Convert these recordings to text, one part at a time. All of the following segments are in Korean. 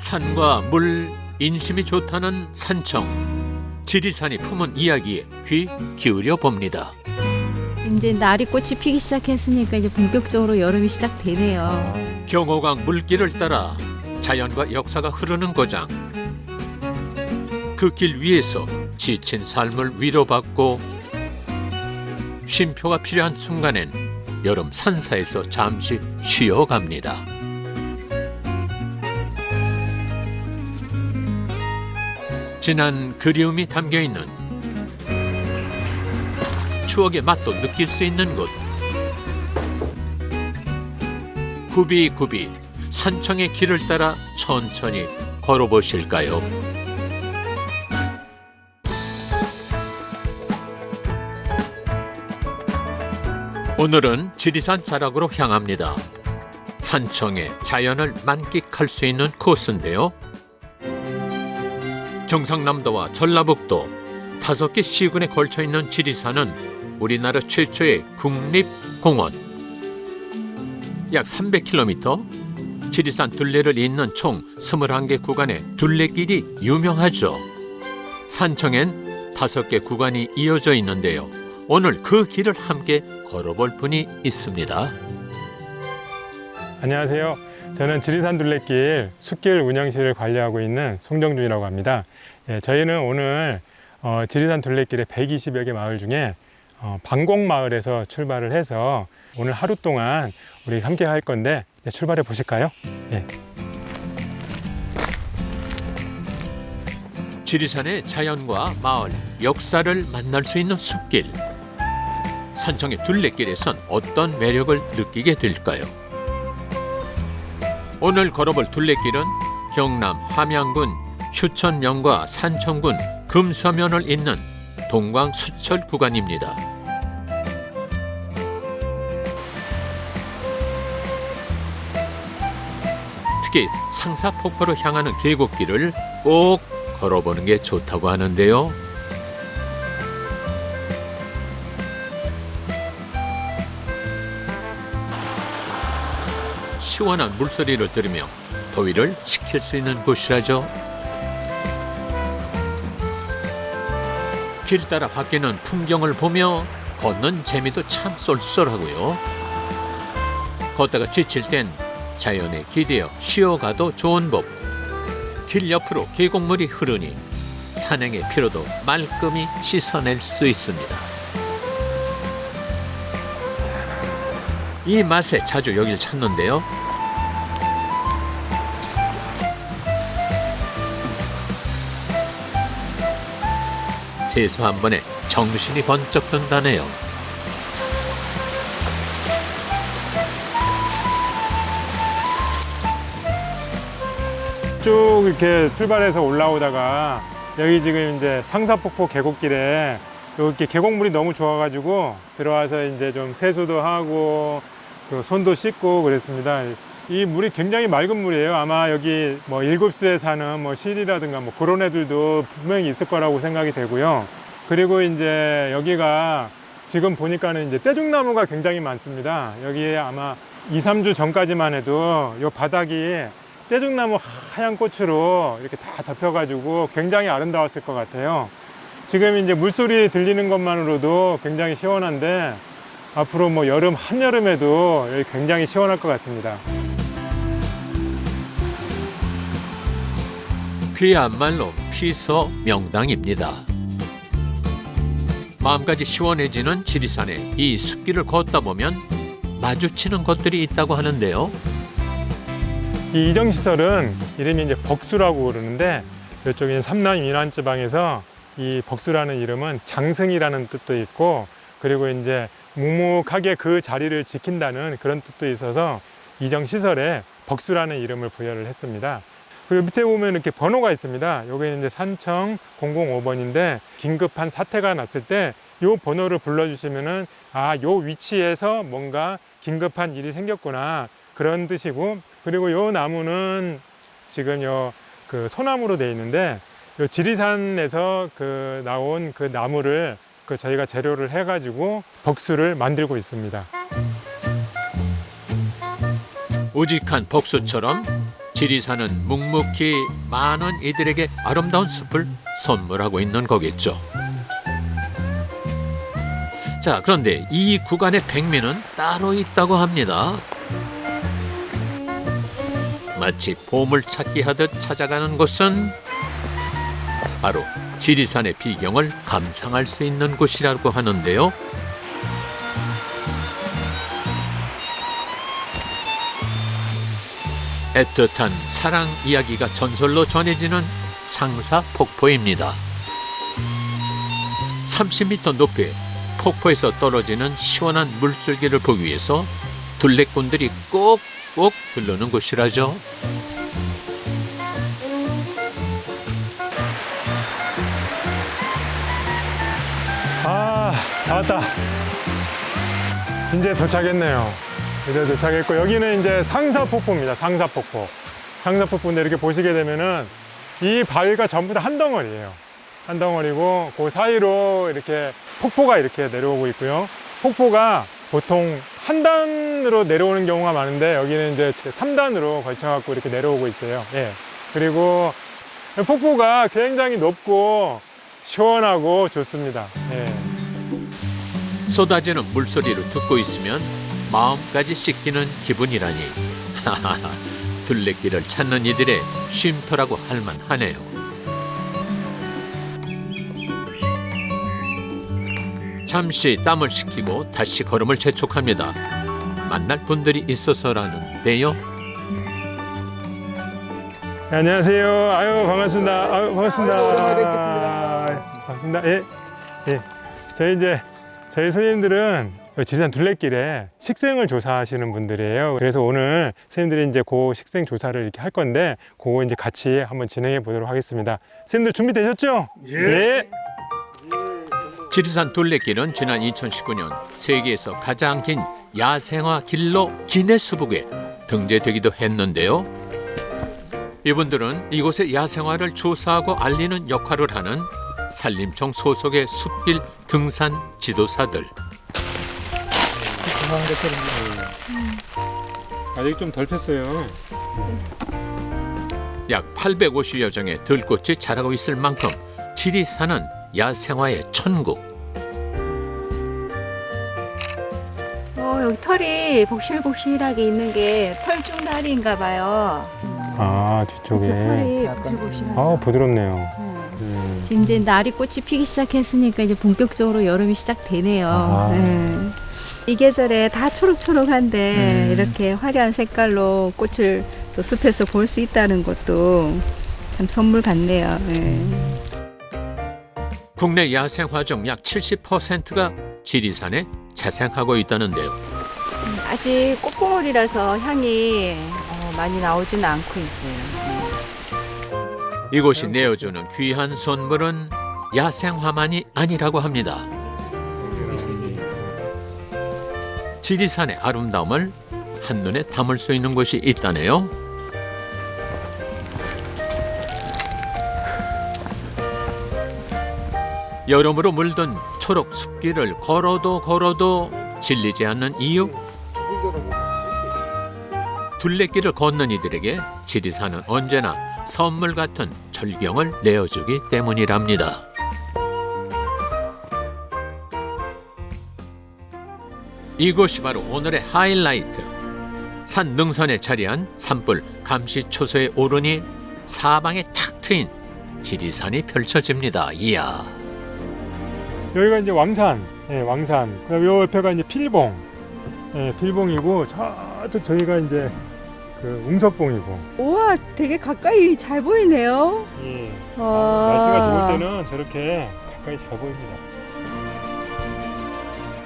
산과 물, 인심이 좋다는 산청. 지리산이 품은 이야기에 귀 기울여 봅니다. 이제 날이 꽃이 피기 시작했으니까 이제 본격적으로 여름이 시작되네요. 경호강 물길을 따라 자연과 역사가 흐르는 고장. 그 길 위에서 지친 삶을 위로받고 쉼표가 필요한 순간엔 여름 산사에서 잠시 쉬어갑니다. 지난 그리움이 담겨있는 추억의 맛도 느낄 수 있는 곳. 굽이굽이 산청의 길을 따라 천천히 걸어보실까요? 오늘은 지리산 자락으로 향합니다. 산청의 자연을 만끽할 수 있는 코스인데요. 경상남도와 전라북도 5개 시군에 걸쳐 있는 지리산은 우리나라 최초의 국립공원. 약 300km, 지리산 둘레를 잇는 총 21개 구간의 둘레길이 유명하죠. 산청엔 5개 구간이 이어져 있는데요. 오늘 그 길을 함께 걸어볼 분이 있습니다. 안녕하세요. 저는 지리산 둘레길 숲길 운영실을 관리하고 있는 송정준이라고 합니다. 저희는 오늘 지리산 둘레길의 120여 개 마을 중에 방곡마을에서 출발을 해서 오늘 하루 동안 우리 함께 할 건데 출발해 보실까요? 예. 지리산의 자연과 마을, 역사를 만날 수 있는 숲길. 산청의 둘레길에선 어떤 매력을 느끼게 될까요? 오늘 걸어볼 둘레길은 경남 함양군 휴천면과 산청군 금서면을 잇는 동광수철 구간입니다. 특히 상사폭포로 향하는 계곡길을 꼭 걸어보는 게 좋다고 하는데요. 시원한 물소리를 들으며 더위를 식힐 수 있는 곳이라죠. 길 따라 바뀌는 풍경을 보며 걷는 재미도 참 쏠쏠하고요. 걷다가 지칠 땐 자연에 기대어 쉬어가도 좋은 법. 길 옆으로 계곡물이 흐르니 산행의 피로도 말끔히 씻어낼 수 있습니다. 이 맛에 자주 여길 찾는데요. 세수 한 번에 정신이 번쩍 든다네요. 쭉 이렇게 출발해서 올라오다가 여기 지금 이제 상사폭포 계곡길에 이렇게 계곡물이 너무 좋아가지고 들어와서 이제 좀 세수도 하고 그 손도 씻고 그랬습니다. 이 물이 굉장히 맑은 물이에요. 아마 여기 뭐 일곱수에 사는 뭐 실이라든가 뭐 그런 애들도 분명히 있을 거라고 생각이 되고요. 그리고 이제 여기가 지금 보니까는 이제 떼죽나무가 굉장히 많습니다. 여기에 아마 2, 3주 전까지만 해도 이 바닥이 떼죽나무 하얀 꽃으로 이렇게 다 덮여가지고 굉장히 아름다웠을 것 같아요. 지금 이제 물소리 들리는 것만으로도 굉장히 시원한데 앞으로 뭐 여름, 한여름에도 여기 굉장히 시원할 것 같습니다. 귀한 말로 피서명당입니다. 마음까지 시원해지는 지리산의 이 숲길을 걷다 보면 마주치는 것들이 있다고 하는데요. 이 이정시설은 이름이 이제 벅수라고 그러는데 이쪽에 삼남 이난지방에서 이 벅수라는 이름은 장승이라는 뜻도 있고 그리고 이제 묵묵하게 그 자리를 지킨다는 그런 뜻도 있어서 이정시설에 벅수라는 이름을 부여를 했습니다. 그리고 밑에 보면 이렇게 번호가 있습니다. 여기는 이제 산청 005번인데 긴급한 사태가 났을 때 이 번호를 불러주시면은 요 위치에서 뭔가 긴급한 일이 생겼구나 그런 뜻이고 그리고 요 나무는 지금 그 소나무로 되어 있는데 요 지리산에서 그 나온 그 나무를 저희가 재료를 해가지고 벅수를 만들고 있습니다. 우직한 벅수처럼 지리산은 묵묵히 많은 이들에게 아름다운 숲을 선물하고 있는 거겠죠. 자, 그런데 이 구간의 백미는 따로 있다고 합니다. 마치 보물찾기 하듯 찾아가는 곳은 바로 지리산의 비경을 감상할 수 있는 곳이라고 하는데요. 애틋한 사랑 이야기가 전설로 전해지는 상사폭포입니다. 30m 높이 폭포에서 떨어지는 시원한 물줄기를 보기 위해서 둘레꾼들이 꼭꼭 들르는 곳이라죠. 아, 다 왔다. 이제 도착했네요. 이제 도착했고, 여기는 이제 상사폭포입니다. 상사폭포. 상사폭포인데 이렇게 보시게 되면은 이 바위가 전부 다 한 덩어리예요. 한 덩어리고, 그 사이로 이렇게 폭포가 이렇게 내려오고 있고요. 폭포가 보통 한 단으로 내려오는 경우가 많은데, 여기는 이제 3단으로 걸쳐갖고 이렇게 내려오고 있어요. 예. 그리고 폭포가 굉장히 높고 시원하고 좋습니다. 예. 쏟아지는 물소리를 듣고 있으면 마음까지 씻기는 기분이라니. 둘레길을 찾는 이들의 쉼터라고 할 만하네요. 잠시 땀을 식히고 다시 걸음을 재촉합니다. 만날 분들이 있어서라는데요. 네, 안녕하세요. 아유, 반갑습니다. 아유, 반갑습니다. 오랜만에 뵙겠습니다. 반갑습니다. 예. 예. 저희 손님들은 지리산 둘레길에 식생을 조사하시는 분들이에요. 그래서 오늘 선생님들이 이제 그 식생 조사를 이렇게 할 건데, 그거 이제 같이 한번 진행해 보도록 하겠습니다. 선생님들 준비되셨죠? 예. 지리산 둘레길은 지난 2019년 세계에서 가장 긴 야생화 길로 기네스북에 등재되기도 했는데요. 이분들은 이곳의 야생화를 조사하고 알리는 역할을 하는 산림청 소속의 숲길 등산 지도사들. 아직 좀 덜 폈어요. 약 850여 종의 들꽃이 자라고 있을 만큼 지리산은 야생화의 천국. 여기 털이 복실복실하게 있는 게 털중다리인가 봐요. 아, 뒤쪽에. 그쵸, 털이 복실복실하죠. 아, 부드럽네요. 네. 지금 이제 날이 꽃이 피기 시작했으니까 이제 본격적으로 여름이 시작되네요. 아. 네. 이 계절에 다 초록초록한데 이렇게 화려한 색깔로 꽃을 또 숲에서 볼 수 있다는 것도 참 선물 같네요. 네. 국내 야생화 중 약 70%가 지리산에 자생하고 있다는데요. 아직 꽃봉오리라서 향이 많이 나오지는 않고 있어요. 이곳이 내어주는 귀한 선물은 야생화만이 아니라고 합니다. 지리산의 아름다움을 한눈에 담을 수 있는 곳이 있다네요. 여름으로 물든 초록 숲길을 걸어도 질리지 않는 이유? 둘레길을 걷는 이들에게 지리산은 언제나 선물 같은 절경을 내어주기 때문이랍니다. 이곳이 바로 오늘의 하이라이트. 산 능선에 자리한 산불 감시초소에 오르니 사방에 탁 트인 지리산이 펼쳐집니다. 이야. 여기가 이제 왕산, 예, 왕산. 그다음 요 옆에가 이제 필봉, 예, 필봉이고 저희가 이제 그 웅석봉이고. 우와, 되게 가까이 잘 보이네요. 예. 와. 날씨가 좋을 때는 저렇게 가까이 잘 보입니다.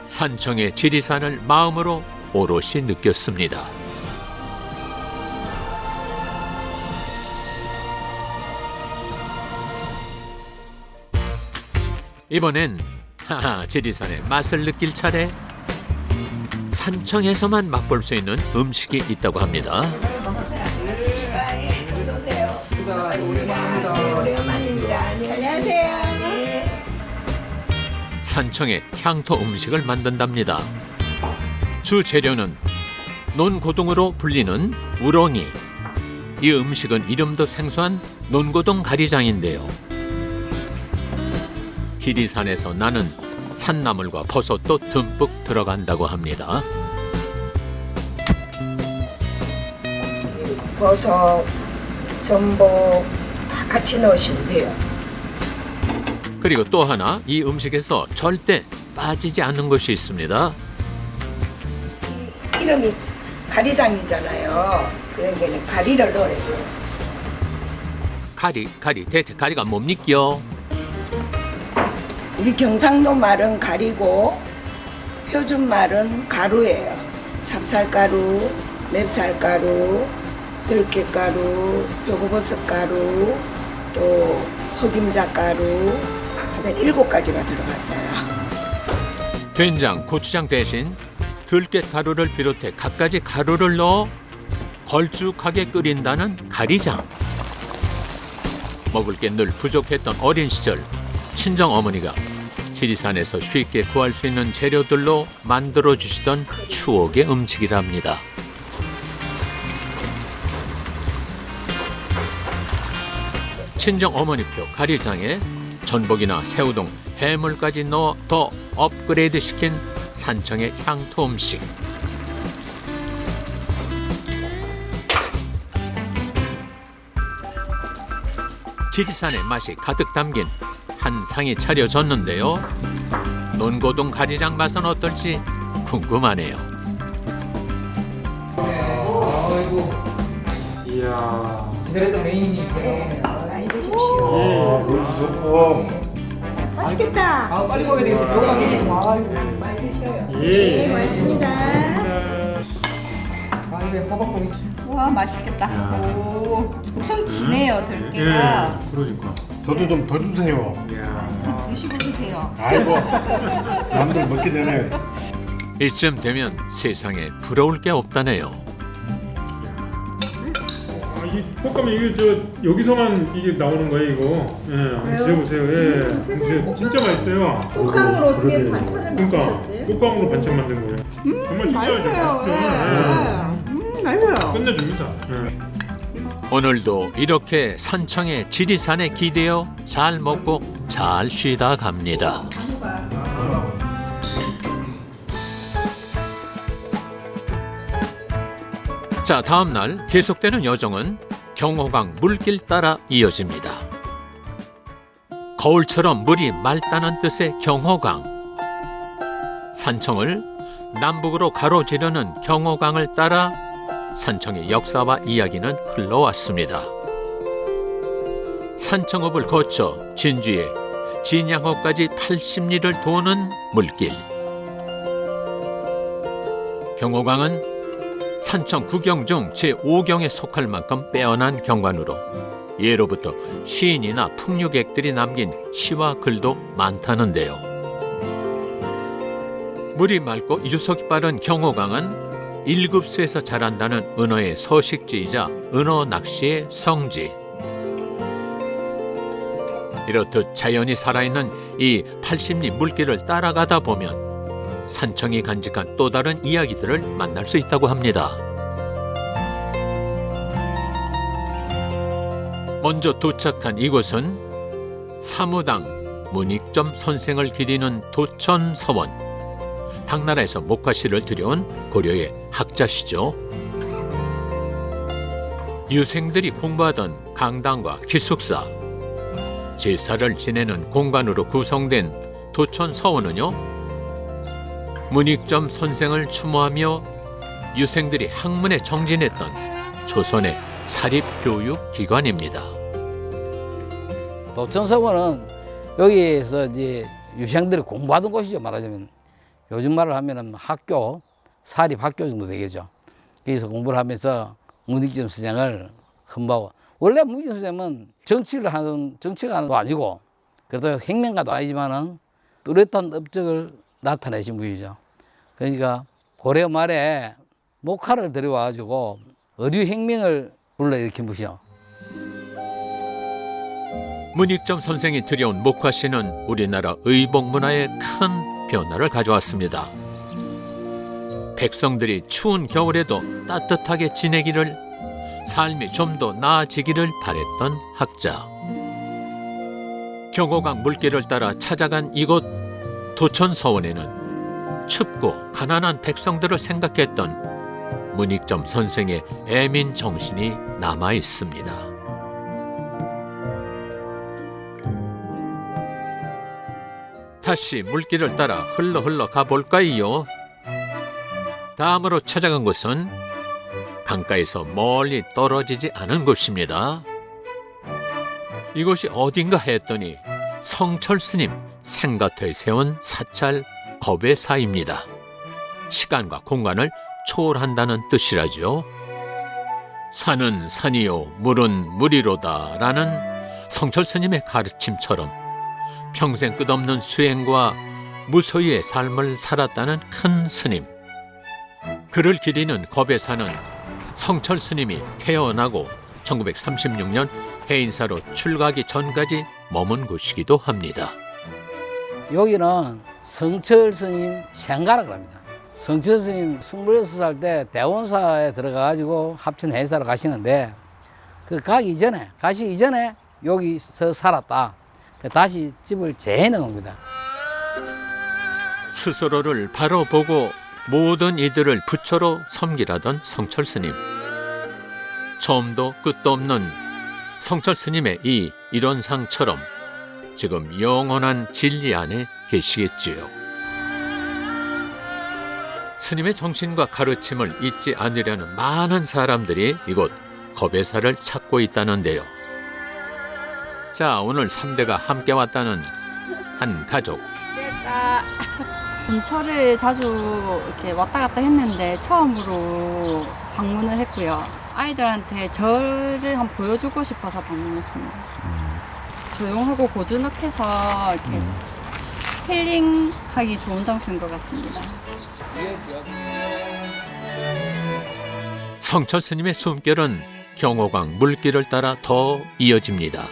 산청의 지리산을 마음으로 오롯이 느꼈습니다. 이번엔 지리산의 맛을 느낄 차례. 산청에서만 맛볼 수 있는 음식이 있다고 합니다. 산청의 향토 음식을 만든답니다. 주 재료는 논고등으로 불리는 우렁이, 이 음식은 이름도 생소한 논고동 가리장인데요. 지리산에서 나는 산나물과 버섯도 듬뿍 들어간다고 합니다. 버섯, 전복 다 같이 넣으시면 돼요. 그리고 또 하나 이 음식에서 절대 빠지지 않는 것이 있습니다. 이름이 가리장이잖아요. 그러니까 가리를 넣어야 돼요. 가리 대체 가리가 뭡니까? 우리 경상도 말은 가리고 표준 말은 가루예요. 찹쌀가루, 맵쌀가루, 들깨가루, 표고버섯가루, 또 흑임자가루 하여튼 7가지가 들어갔어요. 된장, 고추장 대신 들깨가루를 비롯해 갖가지 가루를 넣어 걸쭉하게 끓인다는 가리장. 먹을 게 늘 부족했던 어린 시절 친정 어머니가 지리산에서 쉽게 구할 수 있는 재료들로 만들어 주시던 추억의 음식이랍니다. 친정 어머니표 가리장에 전복이나 새우등, 해물까지 넣어 더 업그레이드 시킨 산청의 향토 음식. 지리산의 맛이 가득 담긴 한 상이 차려졌는데요. 논고동 가리장 맛은 어떨지 궁금하네요. 이야. 기다렸던 메인이 많이 드십시오. 예, 물도 좋고. 맛있겠다. 빨리 먹어야 되겠어. 많이 드셔요. 예. 고맙습니다. 이게 호박고기. 와, 맛있겠다. 오, 엄청 진해요, 들깨가. 그러니까. 저도 좀 더 주세요. 이야. 드시고 드세요. 아이고, 남들 먹게 되네. 이쯤 되면 세상에 부러울 게 없다네요. 아, 이 볶음면 이게 저 여기서만 이게 나오는 거예요, 이거. 예, 한번 드셔보세요. 예, 진짜 맛있어요. 꽃감으로 어떻게 반찬을 그러니까 만드셨지? 꽃감으로 반찬 만든 거예요. 정말 신기하죠, 맛있죠. 예. 맛있어요. 끝내줍니다. 예. 오늘도 이렇게 산청의 지리산에 기대어 잘 먹고 잘 쉬다 갑니다. 자, 다음 날 계속되는 여정은 경호강 물길 따라 이어집니다. 거울처럼 물이 맑다는 뜻의 경호강. 산청을 남북으로 가로지르는 경호강을 따라 산청의 역사와 이야기는 흘러왔습니다. 산청읍을 거쳐 진주에 진양호까지 80리를 도는 물길. 경호강은 산청 구경 중 제5경에 속할 만큼 빼어난 경관으로 예로부터 시인이나 풍류객들이 남긴 시와 글도 많다는데요. 물이 맑고 유속이 빠른 경호강은 일급수에서 자란다는 은어의 서식지이자 은어 낚시의 성지. 이렇듯 자연이 살아있는 이 80리 물길을 따라가다 보면 산청이 간직한 또 다른 이야기들을 만날 수 있다고 합니다. 먼저 도착한 이곳은 사무당 문익점 선생을 기리는 도천서원. 당나라에서 목화씨를 들여온 고려의 학자시죠. 유생들이 공부하던 강당과 기숙사, 제사를 지내는 공간으로 구성된 도천서원은요, 문익점 선생을 추모하며 유생들이 학문에 정진했던 조선의 사립교육기관입니다. 도천서원은 여기에서 이제 유생들이 공부하던 곳이죠. 말하자면 요즘 말을 하면은 학교, 사립학교 정도 되겠죠. 여기서 공부를 하면서 문익점 선생을 헌바고, 원래 문익점 선생은 정치가 하는 거 아니고 그래도 행명가도 아니지만은 뚜렷한 업적을 나타내신 분이죠. 그러니까 고려 말에 목화를 들여와가지고 의류혁명을 불러일으킨 분이죠. 문익점 선생이 들여온 목화씨는 우리나라 의복문화에 큰 변화를 가져왔습니다. 백성들이 추운 겨울에도 따뜻하게 지내기를 삶이 좀 더 나아지기를 바랬던 학자. 경호강 물길을 따라 찾아간 이곳 도천서원에는 춥고 가난한 백성들을 생각했던 문익점 선생의 애민 정신이 남아 있습니다. 다시 물길을 따라 흘러 가볼까요? 다음으로 찾아간 곳은 강가에서 멀리 떨어지지 않은 곳입니다. 이곳이 어딘가 했더니 성철 스님 생가터에 세운 사찰 겁외사입니다. 시간과 공간을 초월한다는 뜻이라죠. 산은 산이요 물은 물이로다 라는 성철 스님의 가르침처럼 평생 끝없는 수행과 무소유의 삶을 살았다는 큰 스님. 그를 기리는 겁외사는 성철 스님이 태어나고 1936년 해인사로 출가하기 전까지 머문 곳이기도 합니다. 여기는 성철 스님 생가라고 합니다. 성철 스님 26살 때 대원사에 들어가가지고 합천 해인사로 가시는데 그 가시 이전에 여기서 살았다. 다시 집을 재해놓은 겁니다. 스스로를 바로 보고 모든 이들을 부처로 섬기라던 성철 스님. 처음도 끝도 없는 성철 스님의 이 일원상처럼 지금 영원한 진리 안에 계시겠지요. 스님의 정신과 가르침을 잊지 않으려는 많은 사람들이 이곳 겁외사를 찾고 있다는데요. 자, 오늘 3대가 함께 왔다는 한 가족. 근처를 자주 이렇게 왔다 갔다 했는데 처음으로 방문을 했고요. 아이들한테 절을 한번 보여주고 싶어서 방문했습니다. 조용하고 고즈넉해서 이렇게 힐링하기 좋은 장소인 것 같습니다. 성철 스님의 숨결은 경호강 물길을 따라 더 이어집니다.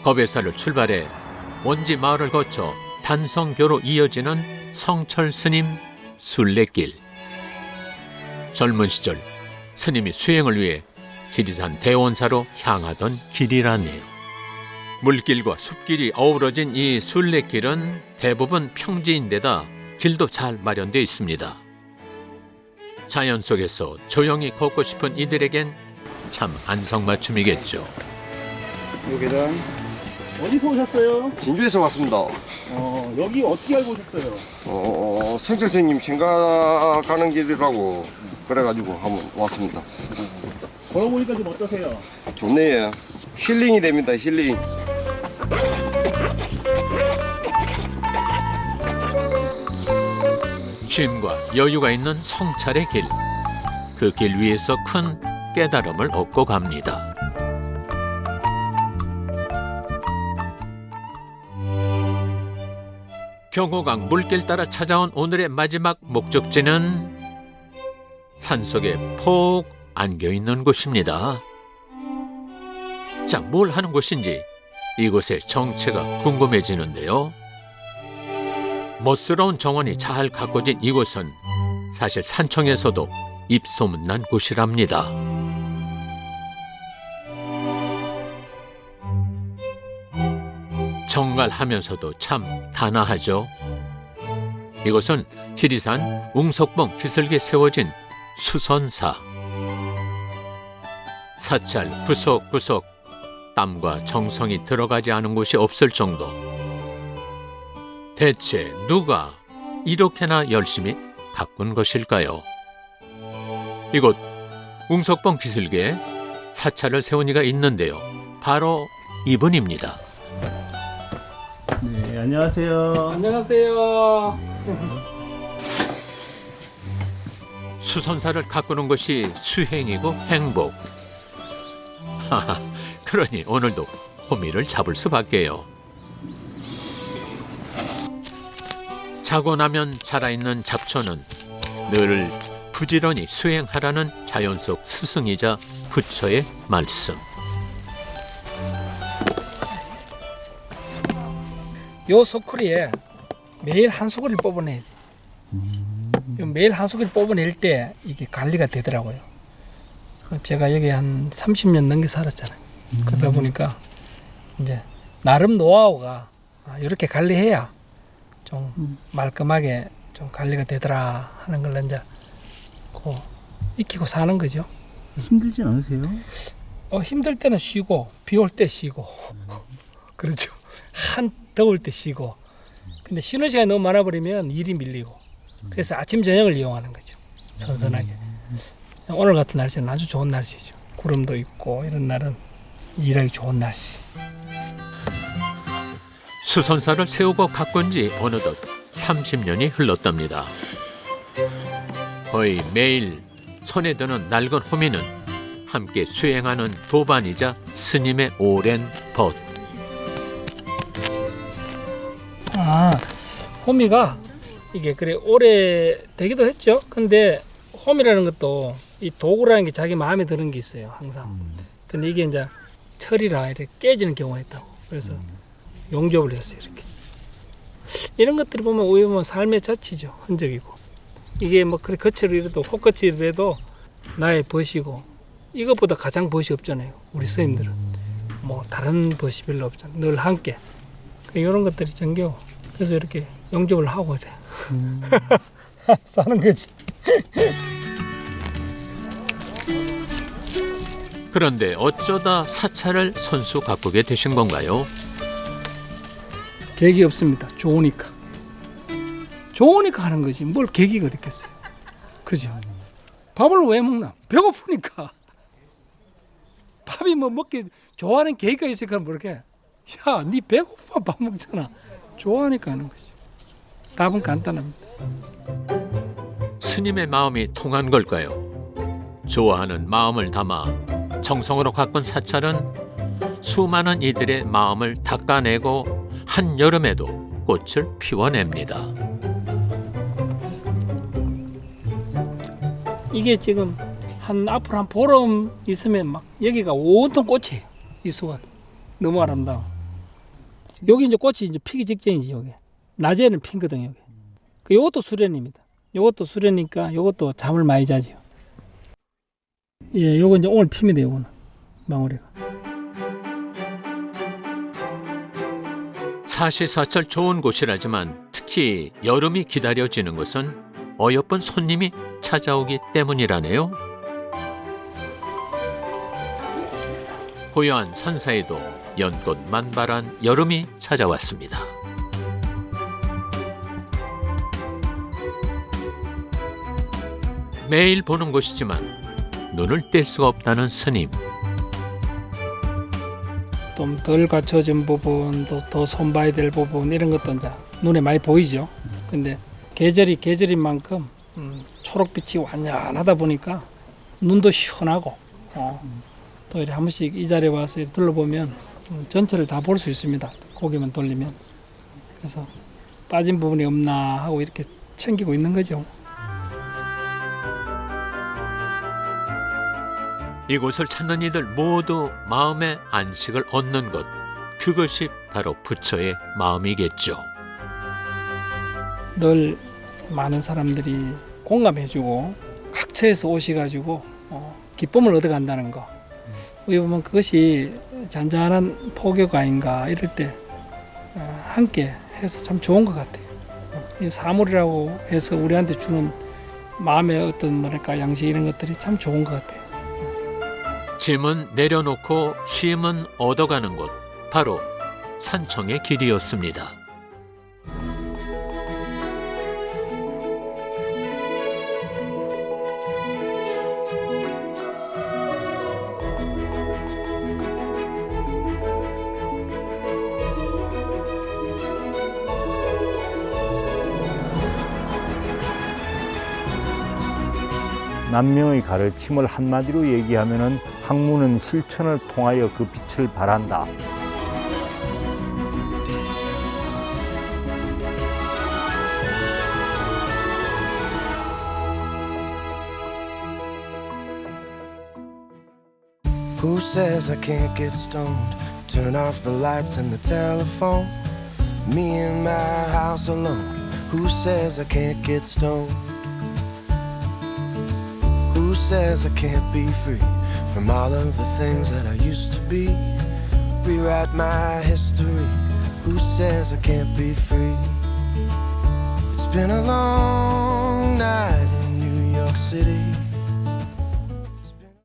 겁외사를 출발해 원지 마을을 거쳐 단성교로 이어지는 성철 스님 순례길. 젊은 시절 스님이 수행을 위해 지리산 대원사로 향하던 길이라네요. 물길과 숲길이 어우러진 이 순례길은 대부분 평지인데다 길도 잘 마련되어 있습니다. 자연 속에서 조용히 걷고 싶은 이들에겐 참 안성맞춤이겠죠. 요 계단. 어디서 오셨어요? 진주에서 왔습니다. 여기 어떻게 알고 오셨어요? 성철 스님 생각하는 길이라고 그래가지고 한번 왔습니다. 걸어보니까 좀 어떠세요? 좋네요. 힐링이 됩니다. 힐링. 쉼과 여유가 있는 성찰의 길. 그 길 위에서 큰 깨달음을 얻고 갑니다. 경호강 물길 따라 찾아온 오늘의 마지막 목적지는 산속에 폭 안겨있는 곳입니다. 자, 뭘 하는 곳인지 이곳의 정체가 궁금해지는데요. 멋스러운 정원이 잘 가꿔진 이곳은 사실 산청에서도 입소문난 곳이랍니다. 정갈하면서도 참 단아하죠. 이곳은 지리산 웅석봉 기슭에 세워진 수선사. 사찰 구석구석 땀과 정성이 들어가지 않은 곳이 없을 정도. 대체 누가 이렇게나 열심히 가꾼 것일까요? 이곳 웅석봉 기슭에 사찰을 세운 이가 있는데요. 바로 이분입니다. 네, 안녕하세요. 안녕하세요. 수선사를 가꾸는 것이 수행이고 행복. 하하, 그러니 오늘도 호미를 잡을 수밖에요. 자고 나면 자라있는 잡초는 늘 부지런히 수행하라는 자연 속 스승이자 부처의 말씀. 요 소쿠리에 매일 한 소쿠리를 뽑아내야 돼. 매일 한 소쿠리를 뽑아낼 때 이게 관리가 되더라고요. 제가 여기 한 30년 넘게 살았잖아요. 그러다 보니까 이제 나름 노하우가 이렇게 관리해야 좀 말끔하게 좀 관리가 되더라 하는 걸 이제 그 익히고 사는 거죠. 힘들진 않으세요? 힘들 때는 쉬고 비 올 때 쉬고 그렇죠. 한 더울 때 쉬고. 근데 쉬는 시간이 너무 많아버리면 일이 밀리고. 그래서 아침 저녁을 이용하는 거죠. 선선하게. 오늘 같은 날씨는 아주 좋은 날씨죠. 구름도 있고 이런 날은 일하기 좋은 날씨. 수선사를 세우고 바꾼 지 어느덧 30년이 흘렀답니다. 거의 매일 손에 드는 낡은 호미는 함께 수행하는 도반이자 스님의 오랜 벗. 호미가 이게 그래 오래 되기도 했죠. 근데 호미라는 것도 이 도구라는 게 자기 마음에 드는 게 있어요, 항상. 근데 이게 이제 철이라 이렇게 깨지는 경우가 있다고. 그래서 용접을 했어요, 이렇게. 이런 것들을 보면 오히려 보면 삶의 자취죠, 흔적이고. 이게 뭐 그래 거칠이라도 혹거칠이라도 나의 벗이고 이것보다 가장 벗이 없잖아요, 우리 스님들은. 뭐 다른 벗이 별로 없잖아요, 늘 함께. 이런 것들이 정겨워. 그래서 이렇게 용접을 하고 이래. 사는 거지. 그런데 어쩌다 사찰을 선수 바꾸게 되신 건가요? 계기 없습니다. 좋으니까. 좋으니까 하는 거지. 뭘 계기가 됐겠어요. 그죠? 밥을 왜 먹나? 배고프니까. 밥이 뭐 먹기 좋아하는 계기가 있으니까 모르게. 야, 니 배고파 밥 먹잖아. 좋아하니까 하는 거지. 답은 간단합니다. 스님의 마음이 통한 걸까요? 좋아하는 마음을 담아 정성으로 가꾼 사찰은 수많은 이들의 마음을 닦아내고 한여름에도 꽃을 피워냅니다. 이게 지금 앞으로 한 보름 있으면 막 여기가 온통 꽃이에요. 이 수가 너무 아름다워. 여기 이제 꽃이 이제 피기 직전이지. 여기 낮에는 핀거든요. 여기. 이것도 수련입니다. 이것도 수련이니까 이것도 잠을 많이 자지요. 예, 요거 이제 오늘 핍니다. 요거는 망우리가. 사시사철 좋은 곳이라지만 특히 여름이 기다려지는 것은 어여쁜 손님이 찾아오기 때문이라네요. 고요한 산사에도 연꽃 만발한 여름이 찾아왔습니다. 매일 보는 곳이지만 눈을 뗄 수가 없다는 스님. 좀 덜 갖춰진 부분, 또 더 손봐야 될 부분 이런 것도 이제 눈에 많이 보이죠. 근데 계절인 만큼 초록빛이 완연하다 보니까 눈도 시원하고 또 이렇게 한 번씩 이 자리에 와서 둘러보면 전체를 다 볼 수 있습니다. 고개만 돌리면. 그래서 빠진 부분이 없나 하고 이렇게 챙기고 있는 거죠. 이곳을 찾는 이들 모두 마음의 안식을 얻는 것, 그것이 바로 부처의 마음이겠죠. 늘 많은 사람들이 공감해주고 각처에서 오셔가지고 기쁨을 얻어간다는 거. 우리 보면 그것이 잔잔한 포교가 아닌가 이럴 때 함께 해서 참 좋은 것 같아요. 이 사물이라고 해서 우리한테 주는 마음의 어떤 뭐랄까 양식 이런 것들이 참 좋은 것 같아요. 짐은 내려놓고 쉼은 얻어가는 곳, 바로 산청의 길이었습니다. 남명의 가르침을 한마디로 얘기하면은 학문은 실천을 통하여 그 빛을 발한다. Who says I can't get stoned? Turn off the lights and the telephone. Me in my house alone. Who says I can't get stoned? Who says I can't be free from all of the things that I used to be? Rewrite my history. Who says I can't be free? It's been a long night in New York City.